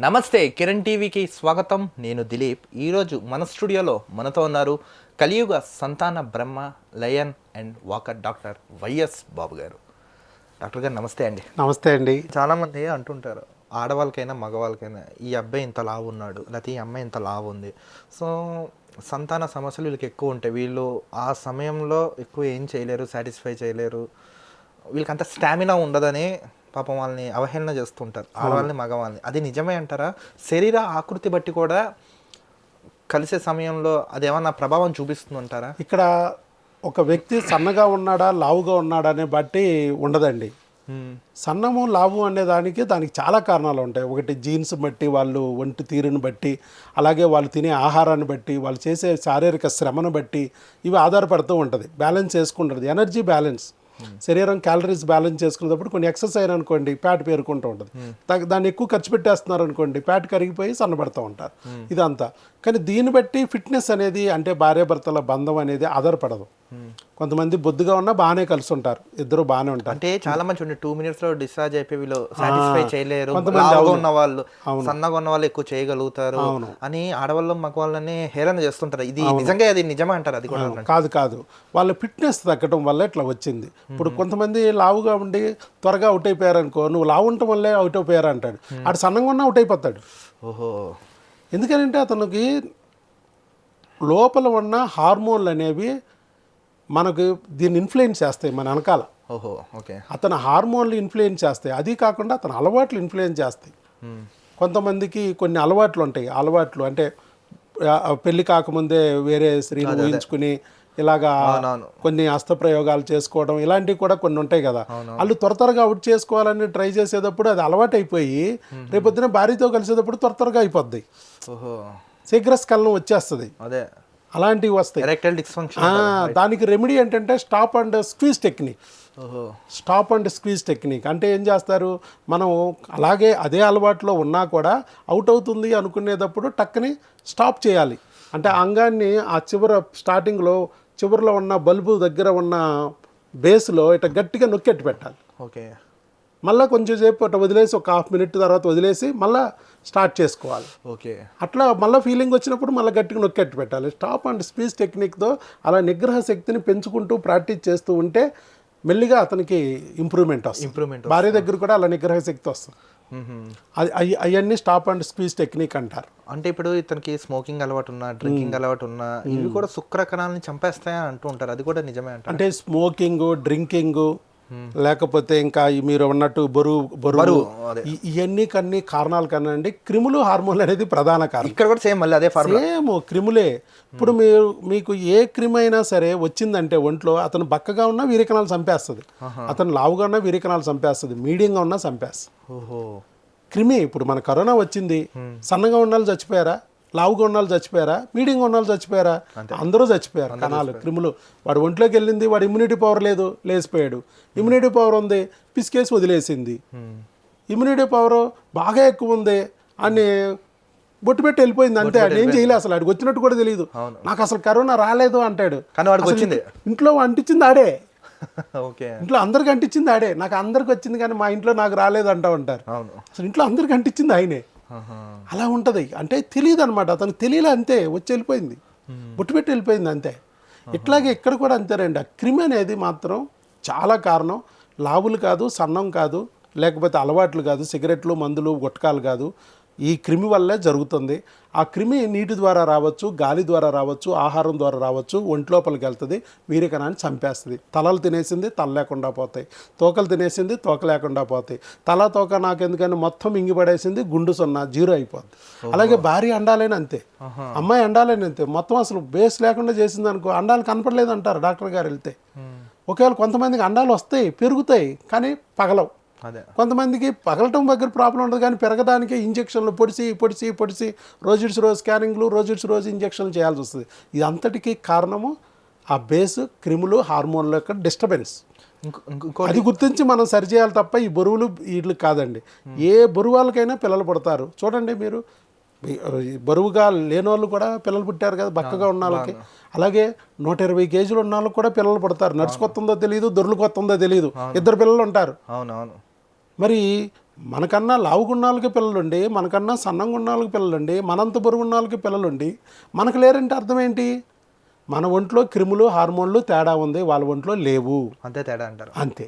నమస్తే కిరణ్ టీవీకి స్వాగతం. నేను దిలీప్. ఈరోజు మన స్టూడియోలో మనతో ఉన్నారు కలియుగ సంతాన బ్రహ్మ lion and walker doctor YS Babu garu. Doctor గారు నమస్తే అండి. నమస్తే అండి. చాలామంది అంటుంటారు, ఆడవాళ్ళకైనా మగవాళ్ళకైనా ఈ అబ్బాయి ఇంత లావు ఉన్నాడు, లేకపోతే ఈ అమ్మాయి ఇంత లావు ఉంది. సో సంతాన సమస్యలు వీళ్ళకి ఎక్కువ ఉంటాయి. వీళ్ళు ఆ సమయంలో ఎక్కువ ఏం చేయలేరు, సాటిస్ఫై చేయలేరు, వీళ్ళకి అంత స్టామినా ఉండదని పాపం వాళ్ళని అవహేళన చేస్తుంటారు, ఆడవాళ్ళని మగవాళ్ళని. అది నిజమే అంటారా? శరీర ఆకృతి బట్టి కూడా కలిసే సమయంలో అదేమన్నా ప్రభావం చూపిస్తుందంటారా? ఇక్కడ ఒక వ్యక్తి సన్నగా ఉన్నాడా లావుగా ఉన్నాడా అనే బట్టి ఉండదండి. సన్నము లావు అనే దానికి చాలా కారణాలు ఉంటాయి. ఒకటి జీన్స్ బట్టి, వాళ్ళు ఒంటి తీరుని బట్టి, అలాగే వాళ్ళు తినే ఆహారాన్ని బట్టి, వాళ్ళు చేసే శారీరక శ్రమను బట్టి ఇవి ఆధారపడుతూ ఉంటుంది. బ్యాలెన్స్ చేసుకుంటుంది, ఎనర్జీ బ్యాలెన్స్, శరీరం క్యాలరీస్ బ్యాలెన్స్ చేసుకునేటప్పుడు కొన్ని ఎక్సర్సైజ్ అనుకోండి ఫ్యాట్ పేరుకుంటూ ఉంటుంది. దాన్ని ఎక్కువ ఖర్చు పెట్టేస్తున్నారు అనుకోండి, ఫ్యాట్ కరిగిపోయి సన్నబడుతూ ఉంటారు. ఇదంతా కానీ దీన్ని బట్టి ఫిట్నెస్ అనేది అంటే భార్యాభర్తల బంధం అనేది ఆధారపడదు. కొంతమంది బొద్దుగా ఉన్నా బాగానే కలిసి ఉంటారు, ఇద్దరు బాగానే ఉంటారు. అంటే చాలా మంచి 2 minutes లో డిశ్చార్జ్ అయిపోయి వీళ్ళు సాటిస్ఫై చేయలేరు, లావుగా ఉన్న వాళ్ళు సన్నగా ఉన్న వాళ్ళు ఎక్కువ చేయగలుగుతారు అని ఆడవాళ్ళు మగవాళ్ళని హేళన చేస్తుంటారు. ఇది నిజంగా అది నిజమా అంటారు? అది కూడా కాదు, వాళ్ళ ఫిట్నెస్ తగ్గడం వల్ల ఇట్లా వచ్చింది. ఇప్పుడు కొంతమంది లావుగా ఉండి త్వరగా అవుట్ అయిపోయారు అనుకో, నువ్వు లావు ఉండటం వల్లే అవుట్ అయిపోయారు అంటాడు. ఆడు సన్నగా ఉన్నా అవుట్ అయిపోతాడు. ఓహో. ఎందుకంటే అతనికి లోపల ఉన్న హార్మోన్లు అనేవి మనకు దీన్ని ఇన్ఫ్లుయెన్స్ చేస్తాయి మన వెనకాల. ఓహో, ఓకే. అతని హార్మోన్లు ఇన్ఫ్లుయెన్స్ చేస్తాయి, అది కాకుండా అతని అలవాట్లు ఇన్ఫ్లుయెన్స్ చేస్తాయి. కొంతమందికి కొన్ని అలవాట్లు ఉంటాయి. అలవాట్లు అంటే పెళ్లి కాకముందే వేరే స్త్రీని ఊహించుకుని ఇలాగా కొన్ని హస్తప్రయోగాలు చేసుకోవడం, ఇలాంటివి కూడా కొన్ని ఉంటాయి కదా. వాళ్ళు త్వరగా అవుట్ చేసుకోవాలని ట్రై చేసేటప్పుడు అది అలవాటు అయిపోయి రేపొద్దున భార్యతో కలిసేటప్పుడు త్వరగా అయిపోద్ది, శీఘ్రస్ఖలనం వచ్చేస్తుంది. అదే అలాంటివి వస్తాయి. దానికి రెమెడీ ఏంటంటే stop and squeeze technique. Stop and squeeze technique అంటే ఏం చేస్తారు, మనం అలాగే అదే అలవాట్లో ఉన్నా కూడా అవుట్ అవుతుంది అనుకునేటప్పుడు టక్కుని స్టాప్ చేయాలి. అంటే ఆ అంగాన్ని ఆ చివరిలో ఉన్న బల్బు దగ్గర ఉన్న బేస్లో ఇట్లా గట్టిగా నొక్కెట్టు పెట్టాలి. ఓకే. మళ్ళీ కొంచెం సేపు అట్లా వదిలేసి ఒక ½ minute తర్వాత వదిలేసి మళ్ళీ స్టార్ట్ చేసుకోవాలి. ఓకే. అట్లా మళ్ళీ ఫీలింగ్ వచ్చినప్పుడు మళ్ళీ గట్టిగా నొక్కెట్టు పెట్టాలి. స్టాప్ అండ్ స్పీచ్ టెక్నిక్తో అలా నిగ్రహ శక్తిని పెంచుకుంటూ ప్రాక్టీస్ చేస్తూ ఉంటే మెల్లిగా అతనికి ఇంప్రూవ్మెంట్ వస్తుంది. భార్య దగ్గర కూడా అలా నిగ్రహ శక్తి వస్తుంది. అవన్నీ స్టాప్ అండ్ స్క్వీజ్ టెక్నిక్ అంటారు. అంటే ఇప్పుడు ఇతనికి స్మోకింగ్ అలవాటు ఉన్నా, డ్రింకింగ్ అలవాటు ఉన్నా, ఇవి కూడా శుక్ర కణాలని చంపేస్తాయని అంటూ ఉంటారు. అది కూడా నిజమే అంటారు? అంటే స్మోకింగ్, డ్రింకింగ్, లేకపోతే ఇంకా మీరు ఉన్నట్టు బరువు ఇవన్నీ కన్నీ కారణాలు కన్నా అండి క్రిములు, హార్మోన్లు అనేది ప్రధాన కారణం. ఇక్కడ కూడా సేమ్, మళ్ళీ అదే సేమ్ క్రిములే. ఇప్పుడు మీకు ఏ క్రిమి అయినా సరే వచ్చిందంటే ఒంట్లో, అతను బక్కగా ఉన్నా వీరికణాలు చంపేస్తుంది, అతను లావుగా ఉన్నా వీరికణాలు చంపేస్తుంది, మీడియంగా ఉన్నా చంపేస్తుంది. ఓహో. క్రిమి. ఇప్పుడు మన కరోనా వచ్చింది, సన్నగా ఉన్న వాళ్ళు చచ్చిపోయారా, లావుగా ఉన్న వాళ్ళు చచ్చిపోయారా, మీడియంగా ఉన్న వాళ్ళు చచ్చిపోయారా? అందరూ చచ్చిపోయారు. కణాలు, క్రిములు. వాడు ఒంట్లోకి వెళ్ళింది, వాడు ఇమ్యూనిటీ పవర్ లేదు, లేచిపోయాడు. ఇమ్యూనిటీ పవర్ ఉంది, పిసికేసి వదిలేసింది. ఇమ్యూనిటీ పవర్ బాగా ఎక్కువ ఉంది అని బొట్టు పెట్టి వెళ్ళిపోయింది, అంతే. అది ఏం చేయలేదు, అసలు ఆడికి వచ్చినట్టు కూడా తెలియదు. నాకు అసలు కరోనా రాలేదు అంటాడు. ఇంట్లో అంటించింది ఆడే, ఇంట్లో అందరికి అంటించింది ఆడే. నాకు అందరికి వచ్చింది కానీ మా ఇంట్లో నాకు రాలేదు అంటూ ఉంటారు. అసలు ఇంట్లో అందరికి అంటించింది ఆయనే. అలా ఉంటుంది. అంటే తెలియదు అనమాట, అతనికి తెలియలే, అంతే. వచ్చి వెళ్ళిపోయింది, బొట్టు పెట్టి వెళ్ళిపోయింది, అంతే. ఇట్లాగే ఇక్కడ కూడా అంతేనండి. ఆ క్రిమి అనేది మాత్రం చాలా కారణం. లావులు కాదు, సన్నం కాదు, లేకపోతే అలవాట్లు కాదు, సిగరెట్లు, మందులు, గుట్కాలు కాదు. ఈ క్రిమి వల్లే జరుగుతుంది. ఆ క్రిమి నీటి ద్వారా రావచ్చు, గాలి ద్వారా రావచ్చు, ఆహారం ద్వారా రావచ్చు, ఒంట్లోపలికి వెళ్తుంది, వీరికణాన్ని చంపేస్తుంది. తలలు తినేసింది, తల లేకుండా పోతాయి. తోకలు తినేసింది, తోక లేకుండా పోతాయి. తల తోక నాకెందుకని మొత్తం ఇంగిపడేసింది, గుండు 0, 0 అయిపోద్ది. అలాగే భార్య అండాలని అంతే, అమ్మాయి అండాలని అంతే. మొత్తం అసలు బేస్ లేకుండా చేసింది అనుకో, అండాలు కనపడలేదు అంటారు డాక్టర్ గారు వెళ్తే. ఒకవేళ కొంతమందికి అండాలు వస్తాయి, పెరుగుతాయి, కానీ పగలవు. కొంతమందికి పగలటం దగ్గర ప్రాబ్లం ఉండదు, కానీ పెరగడానికి ఇంజక్షన్లు పొడిచి రోజు స్కానింగ్లు, రోజు ఇంజక్షన్లు చేయాల్సి వస్తుంది. ఇది అంతటికీ కారణము ఆ బేస్ క్రిములు, హార్మోన్ల యొక్క డిస్టర్బెన్స్. అది గుర్తించి మనం సరిచేయాలి తప్ప ఈ బరువులు వీళ్ళు కాదండి. ఏ బరువు వాళ్ళకైనా పిల్లలు పుడతారు. చూడండి మీరు, బరువుగా లేని వాళ్ళు కూడా పిల్లలు పుట్టారు కదా, బక్కగా ఉన్న వాళ్ళకి. అలాగే 120 kgs ఉన్న వాళ్ళకి కూడా పిల్లలు పుడతారు. నడుచుకొస్తుందో తెలియదు, దొర్లు కొత్తుందో తెలియదు, 2 పిల్లలు ఉంటారు. మరి మనకన్నా లావుగున్నాళ్ళకి పిల్లలుండి, మనకన్నా సన్నంగున్నాళ్ళకి పిల్లలుండి, మనంత బరువున్నాళ్ళకి పిల్లలుండి మనకు లేరంటే అర్థం ఏంటి? మన ఒంట్లో క్రిములు హార్మోన్లు తేడా ఉంది, వాళ్ళ ఒంట్లో లేవు, అంతే తేడా అంటారు. అంతే.